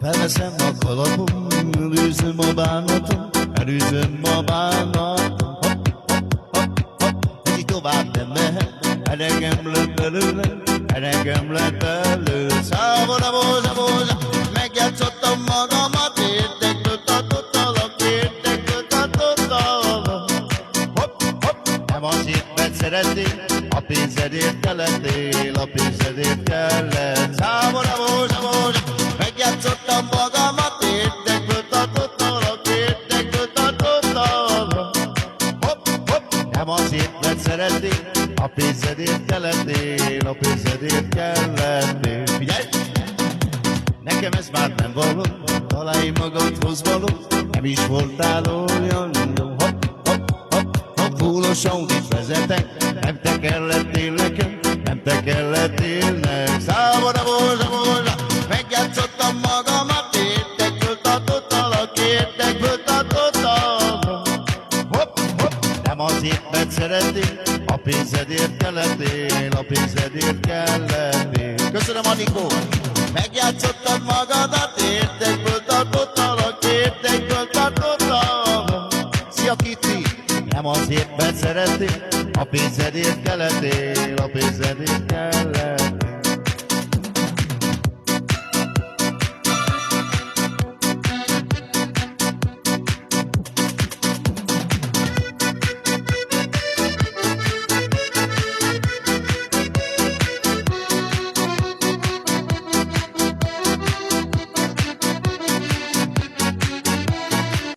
Felveszem a kalapom, elűzöm a bánatom, elűzöm a bánatom. Hopp, hopp, hopp, hopp, egyik tovább nem mehet, elegem lett belőle, elegem lett belőle. Szávona, bóza, bóza, megjátszottam magamat, érdekből tartottalak, érdekből tartottalak. Hopp, hopp, nem azért, mert szeretnél, a pénzedért kellettél, a pénzedért kellett. Szávona, bóza, bóza, megjátszottam magamat, érdekből tartottalak, érdekből tartottalak. Hopp, hopp, nem azért, mert szeretnél, a pénzedért kellettél, a pénzedért kellettél. Figyelj! Nekem ez már nem való, találj magadhoz való, nem is voltál olyan jó. Hopp, hopp, hopp, hopp, fúlos Audit vezetek, nem te kellettél nekem, nem te kellettél nekem. Számomra bózsa, bózsa, megjátszottam magamat, érdekből tartottalak, érdekből tartottalak. Hopp, hopp, nem azért, mert szeretnél, a pénzedért kellettél, a pénzedért kellettél. Köszönöm, Anikó! Megjátszottad magadat, érdekből tartottalak, érdekből tartottalak. Szia, Kitty! Nem azért, mert szeretnél, a pénzedért kellettél, a pénzedért kellett.